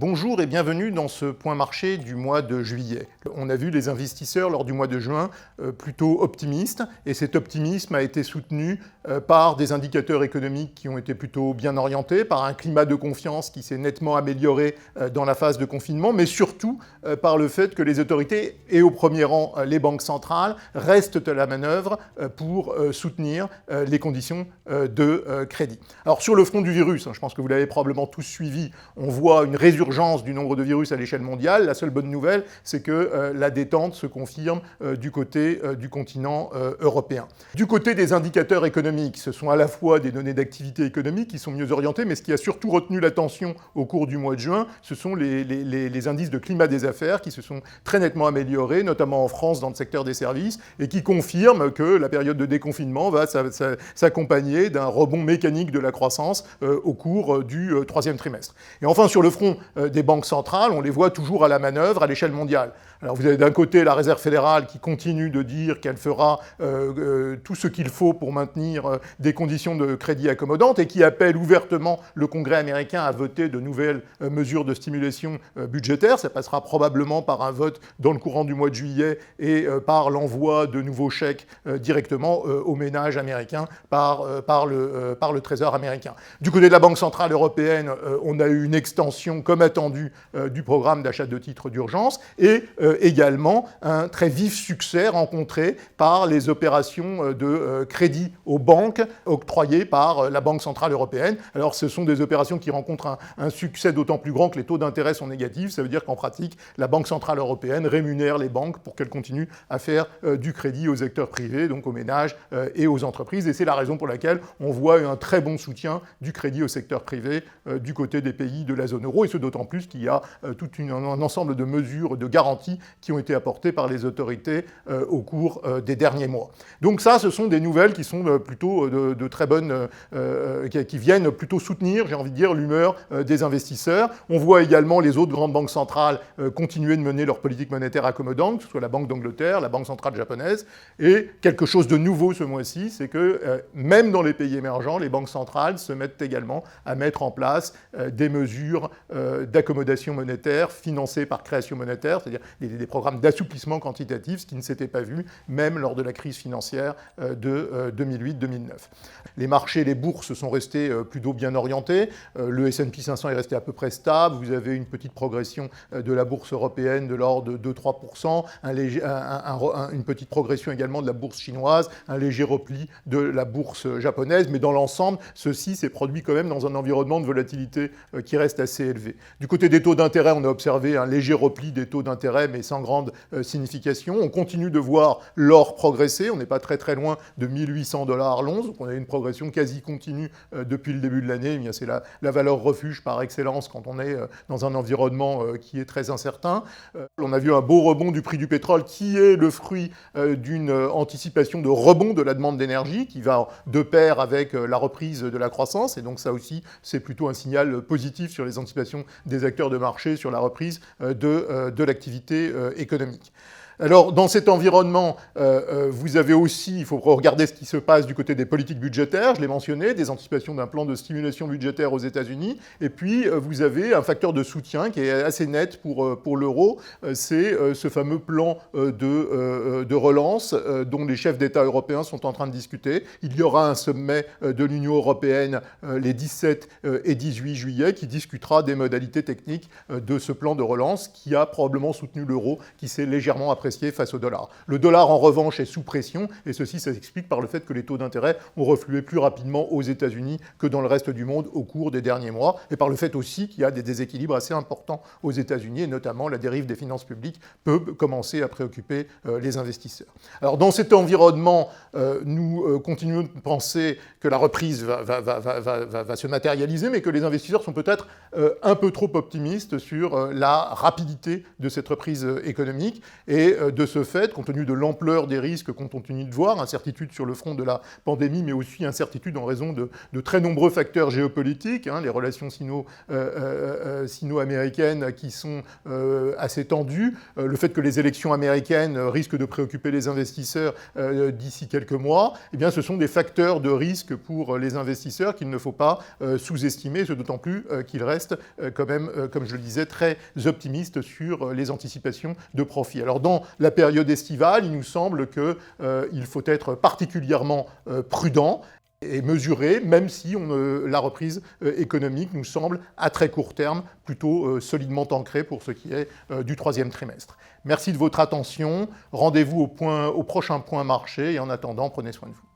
Bonjour et bienvenue dans ce point marché du mois de juillet. On a vu les investisseurs lors du mois de juin plutôt optimistes et cet optimisme a été soutenu par des indicateurs économiques qui ont été plutôt bien orientés, par un climat de confiance qui s'est nettement amélioré dans la phase de confinement, mais surtout par le fait que les autorités et au premier rang les banques centrales restent à la manœuvre pour soutenir les conditions de crédit. Alors sur le front du virus, je pense que vous l'avez probablement tous suivi, on voit une résurgence du nombre de virus à l'échelle mondiale. La seule bonne nouvelle, c'est que la détente se confirme du côté du continent européen. Du côté des indicateurs économiques, ce sont à la fois des données d'activité économique qui sont mieux orientées, mais ce qui a surtout retenu l'attention au cours du mois de juin, ce sont les indices de climat des affaires qui se sont très nettement améliorés, notamment en France dans le secteur des services, et qui confirment que la période de déconfinement va s'accompagner d'un rebond mécanique de la croissance au cours du troisième trimestre. Et enfin, sur le front des banques centrales, on les voit toujours à la manœuvre à l'échelle mondiale. Alors vous avez d'un côté la Réserve fédérale qui continue de dire qu'elle fera tout ce qu'il faut pour maintenir des conditions de crédit accommodantes et qui appelle ouvertement le Congrès américain à voter de nouvelles mesures de stimulation budgétaire. Ça passera probablement par un vote dans le courant du mois de juillet et par l'envoi de nouveaux chèques directement aux ménages américains par le Trésor américain. Du côté de la Banque centrale européenne, on a eu une extension, comme attendu, du programme d'achat de titres d'urgence et également un très vif succès rencontré par les opérations de crédit aux banques octroyées par la Banque centrale européenne. Alors ce sont des opérations qui rencontrent un succès d'autant plus grand que les taux d'intérêt sont négatifs. Ça veut dire qu'en pratique, la Banque centrale européenne rémunère les banques pour qu'elles continuent à faire du crédit aux acteurs privés, donc aux ménages et aux entreprises. Et c'est la raison pour laquelle on voit un très bon soutien du crédit au secteur privé du côté des pays de la zone euro, et ce d'autant plus qu'il y a tout un ensemble de mesures de garantie qui ont été apportées par les autorités au cours des derniers mois. Donc ça, ce sont des nouvelles qui sont plutôt de très bonnes, qui viennent plutôt soutenir, j'ai envie de dire, l'humeur des investisseurs. On voit également les autres grandes banques centrales continuer de mener leur politique monétaire accommodante, que ce soit la Banque d'Angleterre, la Banque centrale japonaise, et quelque chose de nouveau ce mois-ci, c'est que même dans les pays émergents, les banques centrales se mettent également à mettre en place des mesures d'accommodation monétaire financées par création monétaire, c'est-à-dire des programmes d'assouplissement quantitatif, ce qui ne s'était pas vu même lors de la crise financière de 2008-2009. Les marchés, les bourses sont restés plutôt bien orientés. Le S&P 500 est resté à peu près stable. Vous avez une petite progression de la bourse européenne de l'ordre de 2-3%, une petite progression également de la bourse chinoise, un léger repli de la bourse japonaise, mais dans l'ensemble, ceci s'est produit quand même dans un environnement de volatilité qui reste assez élevé. Du côté des taux d'intérêt, on a observé un léger repli des taux d'intérêt, mais sans grande signification. On continue de voir l'or progresser. On n'est pas très loin de 1800 $ l'once. Donc on a une progression quasi continue depuis le début de l'année. C'est la valeur refuge par excellence quand on est dans un environnement qui est très incertain. On a vu un beau rebond du prix du pétrole qui est le fruit d'une anticipation de rebond de la demande d'énergie qui va de pair avec la reprise de la croissance. Et donc ça aussi, c'est plutôt un signal positif sur les anticipations des acteurs de marché sur la reprise de l'activité économique. Alors, dans cet environnement, vous avez aussi, il faut regarder ce qui se passe du côté des politiques budgétaires, je l'ai mentionné, des anticipations d'un plan de stimulation budgétaire aux États-Unis, et puis vous avez un facteur de soutien qui est assez net pour l'euro, c'est ce fameux plan de relance dont les chefs d'État européens sont en train de discuter. Il y aura un sommet de l'Union européenne les 17 et 18 juillet qui discutera des modalités techniques de ce plan de relance qui a probablement soutenu l'euro, qui s'est légèrement apprécié face au dollar. Le dollar, en revanche, est sous pression, et ceci s'explique par le fait que les taux d'intérêt ont reflué plus rapidement aux États-Unis que dans le reste du monde au cours des derniers mois, et par le fait aussi qu'il y a des déséquilibres assez importants aux États-Unis, et notamment la dérive des finances publiques peut commencer à préoccuper les investisseurs. Alors, dans cet environnement, nous continuons de penser que la reprise va se matérialiser, mais que les investisseurs sont peut-être un peu trop optimistes sur la rapidité de cette reprise économique, et de ce fait, compte tenu de l'ampleur des risques qu'on continue de voir, incertitude sur le front de la pandémie, mais aussi incertitude en raison de très nombreux facteurs géopolitiques, les relations sino-américaines qui sont assez tendues, le fait que les élections américaines risquent de préoccuper les investisseurs d'ici quelques mois, eh bien, ce sont des facteurs de risque pour les investisseurs qu'il ne faut pas sous-estimer, d'autant plus qu'ils restent quand même, comme je le disais, très optimistes sur les anticipations de profit. Alors dans la période estivale, il nous semble qu'il faut être particulièrement prudent et mesuré, même si la reprise économique nous semble à très court terme plutôt solidement ancrée pour ce qui est du troisième trimestre. Merci de votre attention. Rendez-vous au prochain point marché et en attendant, prenez soin de vous.